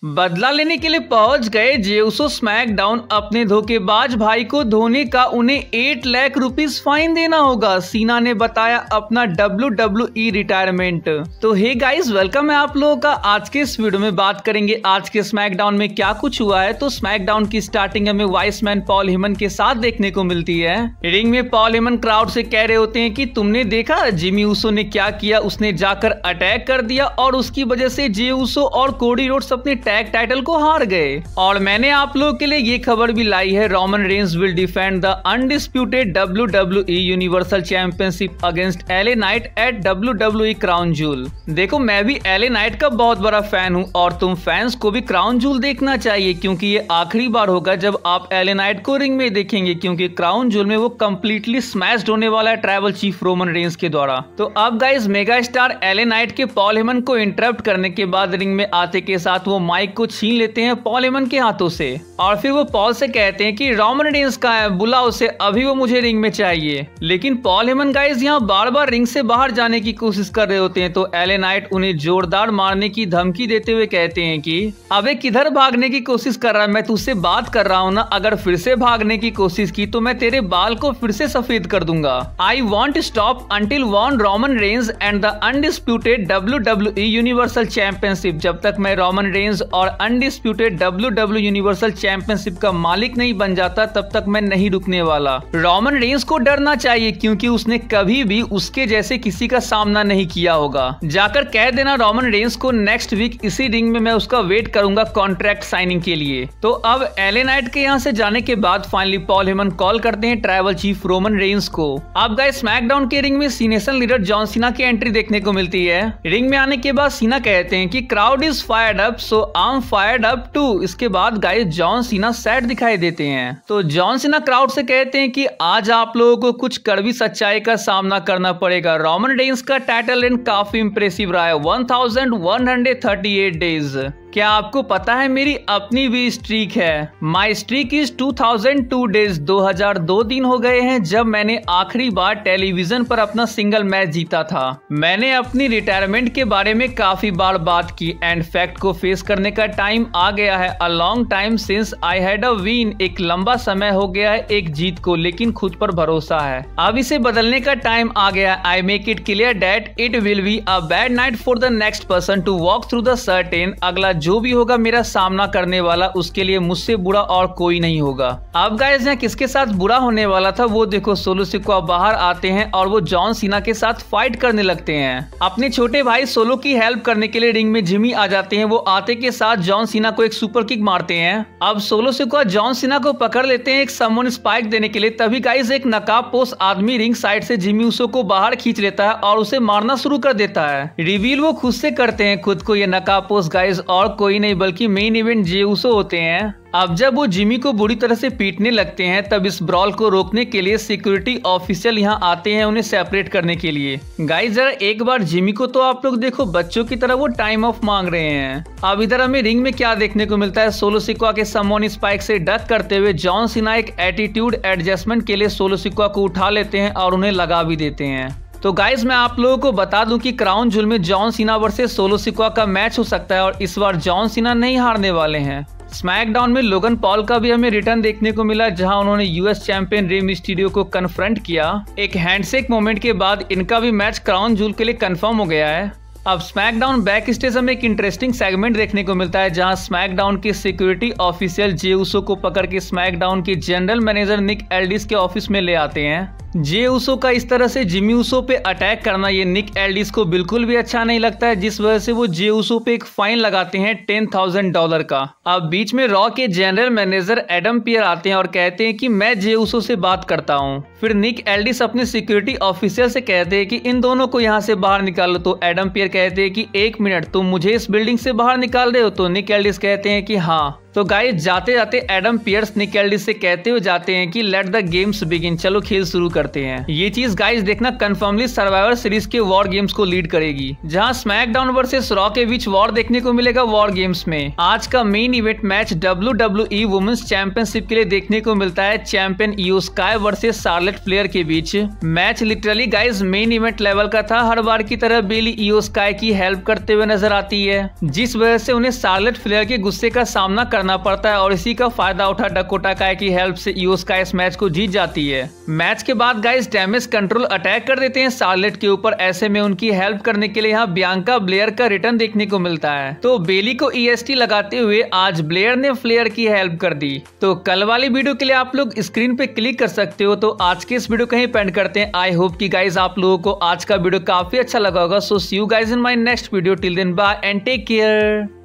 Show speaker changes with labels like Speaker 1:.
Speaker 1: बदला लेने के लिए पहुंच गए जे उसो स्मैकडाउन। अपने धोखेबाज भाई को धोने का उन्हें 8 लाख रुपीस फाइन देना होगा। सीना ने बताया अपना WWE रिटायरमेंट। तो हे गाइस, वेलकम है आप लोगों का। आज के इस वीडियो में बात करेंगे आज के स्मैकडाउन में क्या कुछ हुआ है। तो स्मैकडाउन की स्टार्टिंग हमें वाइस मैन पॉल हेमन के साथ देखने को मिलती है। रिंग में पॉल हेमन क्राउड से कह रहे होते हैं कि तुमने देखा जिमी उसो ने क्या किया। उसने जाकर अटैक कर दिया और उसकी वजह से जे उसो और कोडी रोड्स अपने टैग टाइटल को हार गए। और मैंने आप लोगों के लिए ये खबर भी लाई है, Roman Reigns will defend the undisputed WWE universal championship against L A Knight at WWE Crown Jewel. देखो, मैं भी एले नाइट का बहुत बड़ा फैन हूँ और तुम फैंस को भी क्राउन जूल देखना चाहिए, क्योंकि ये आखिरी बार होगा जब आप एले नाइट को रिंग में देखेंगे, क्योंकि क्राउन जूल में वो कंप्लीटली स्मैश्ड होने वाला है ट्राइबल चीफ रोमन रेंस के द्वारा। तो अब guys, mega star LA Knight के पॉल हेमन को इंटरप्ट करने के बाद रिंग में आते के साथ वो माइक को छीन लेते हैं पॉल हेमन के हाथों से और फिर वो पॉल से कहते हैं कि रोमन रेंस कहाँ है, बुलाओ उसे, अभी वो मुझे रिंग में चाहिए। लेकिन पॉल हेमन गाइस यहाँ बार बार रिंग से बाहर जाने की कोशिश कर रहे होते हैं। तो एले नाइट उन्हें जोरदार मारने की धमकी देते हुए कहते हैं कि अबे किधर भागने की कोशिश कर रहा है, मैं तुझसे बात कर रहा हूँ ना, अगर फिर से भागने की कोशिश की तो मैं तेरे बाल को फिर से सफेद कर दूंगा। I won't stop until won Roman Reigns and the undisputed WWE universal championship. जब तक मैं रोमन रेंस और अनडिस्प्यूटेड WWE यूनिवर्सल चैंपियनशिप का मालिक नहीं बन जाता तब तक मैं नहीं रुकने वाला। रोमन रेंस को डरना चाहिए, क्योंकि उसने कभी भी उसके जैसे किसी का सामना नहीं किया होगा। जाकर कह देना रोमन रेंस को नेक्स्ट वीक इसी रिंग में मैं उसका वेट करूंगा कॉन्ट्रैक्ट साइनिंग के लिए। तो अब एले नाइट के यहाँ से जाने के बाद फाइनली पॉल हेमन कॉल करते हैं ट्राइबल चीफ रोमन रेंस को। अब गाइस, स्मैकडाउन के रिंग में सीनेशन लीडर जॉन सीना की एंट्री देखने को मिलती है। रिंग में आने के बाद सीना कहते हैं कि crowd is fired up, so I am fired up too. इसके बाद गाइस जॉन सीना सैड दिखाई देते हैं। तो जॉन सीना क्राउड से कहते हैं कि आज आप लोगों को कुछ कड़वी सच्चाई का सामना करना पड़ेगा। रोमन रेंस का टाइटल रेन काफी इंप्रेसिव रहा है, 1138 डेज। क्या आपको पता है मेरी अपनी भी स्ट्रीक है, माई स्ट्रीक इज 2002 डेज। 2002 दिन हो गए हैं जब मैंने आखिरी बार टेलीविजन पर अपना सिंगल मैच जीता था। मैंने अपनी रिटायरमेंट के बारे में काफी बार बात की एंड फैक्ट को फेस करने का टाइम आ गया है। A long time since I had a win. एक लंबा समय हो गया है एक जीत को, लेकिन खुद पर भरोसा है। अब इसे बदलने का टाइम आ गया। I make it clear that it will be a bad night for the next person to walk through the curtain. अगला जो भी होगा मेरा सामना करने वाला, उसके लिए मुझसे बुरा और कोई नहीं होगा। अब गाइस, यहाँ किसके साथ बुरा होने वाला था वो देखो। सोलो सिक्वा बाहर आते हैं और वो जॉन सीना के साथ फाइट करने लगते हैं। अपने छोटे भाई सोलो की हेल्प करने के लिए रिंग में जिमी आ जाते हैं। वो आते के साथ जॉन सीना को एक सुपर किक मारते हैं। अब सोलो सिक्वा जॉन सीना को पकड़ लेते हैं एक समन स्पाइक देने के लिए। तभी गाइस एक नकाबपोश आदमी रिंग साइड से जिमी उसो को बाहर खींच लेता है और उसे मारना शुरू कर देता है। रिवील वो खुद से करते हैं खुद को, ये नकाबपोश गाइस और कोई नहीं बल्कि मेन इवेंट जे उसो होते हैं। अब जब वो जिमी को बुरी तरह से पीटने लगते हैं तब इस ब्रॉल को रोकने के लिए सिक्योरिटी ऑफिशियल यहाँ आते हैं उन्हें सेपरेट करने के लिए। गाइस जरा एक बार जिमी को तो आप लोग देखो, बच्चों की तरह वो टाइम ऑफ मांग रहे हैं। अब इधर हमें रिंग में क्या देखने को मिलता है, सोलो सिक्वा के समोन स्पाइक से डक करते हुए जॉन सीना एक एटीट्यूड एडजस्टमेंट के लिए सोलो सिक्वा को उठा लेते हैं और उन्हें लगा भी देते हैं। तो गाइस मैं आप लोगों को बता दूं कि क्राउन जूल में जॉन सीना वर्सेस सोलो सिक्वा का मैच हो सकता है और इस बार जॉन सीना नहीं हारने वाले हैं। स्मैकडाउन में लोगन पॉल का भी हमें रिटर्न देखने को मिला, जहां उन्होंने यूएस चैंपियन रे मिस्टीरियो को कन्फ्रंट किया। एक हैंडशेक मोमेंट के बाद इनका भी मैच क्राउन जूल के लिए कंफर्म हो गया है। अब स्मैकडाउन बैक स्टेज में एक इंटरेस्टिंग सेगमेंट देखने को मिलता है, जहां स्मैकडाउन के सिक्योरिटी ऑफिशियल जे उसो को पकड़ के स्मैकडाउन के जनरल मैनेजर निक एल्डिस के ऑफिस में ले आते हैं। जे उसो का इस तरह से जिमी उसो पे अटैक करना ये निक एल्डिस को बिल्कुल भी अच्छा नहीं लगता है, जिस वजह से वो जे उसो पे एक फाइन लगाते हैं $10,000 का। अब बीच में रॉ के जनरल मैनेजर एडम पियर आते हैं और कहते हैं कि मैं जे उसो से बात करता हूँ। फिर निक एल्डिस अपने सिक्योरिटी ऑफिसर से कहते हैं कि इन दोनों को यहाँ से बाहर निकालो। तो एडम पियर कहते हैं कि 1 मिनट, तुम मुझे इस बिल्डिंग से बाहर निकाल रहे हो? तो निक एल्डिस कहते हैं कि हाँ। तो गाइस जाते जाते एडम पियर्स निक एल्डिस से कहते हुए जाते हैं कि लेट द गेम्स बिगिन, चलो खेल शुरू करते हैं। ये चीज गाइस देखना कंफर्मली सर्वाइवर सीरीज के वॉर गेम्स को लीड करेगी, जहां स्मैकडाउन वर्सेस रॉ के बीच वॉर देखने को मिलेगा। वॉर गेम्स में आज का main event match WWE women's championship के लिए देखने को मिलता है। Champion Iyo Sky versus Charlotte Charlotte Flair के बीच। Match literally guys main event level का था। हर बार की तरह बेली इयो स्काई की हेल्प करते हुए नजर आती है, जिस वजह से उन्हें शार्लेट फ्लेयर के गुस्से का सामना करना पड़ता है और इसी का फायदा उठा डकोटा काय की हेल्प से इयो स्काई इस मैच को जीत जाती है। मैच के बाद गाइस डैमेज कंट्रोल अटैक कर देते हैं शार्लेट के ऊपर। ऐसे में उनकी हेल्प करने के लिए यहाँ बियांका ब्लेयर का रिटर्न देखने को मिलता है। तो बेली को EST लगाते हुए आज ब्लेयर ने फ्लेयर की हेल्प कर दी। तो कल वाली वीडियो के लिए आप लोग स्क्रीन पे क्लिक कर सकते हो। तो आज के इस वीडियो को ही पेंड करते हैं। आई होप कि गाइज आप लोगों को आज का वीडियो काफी अच्छा लगा होगा। So see you guys in my next video. Till then bye and take care.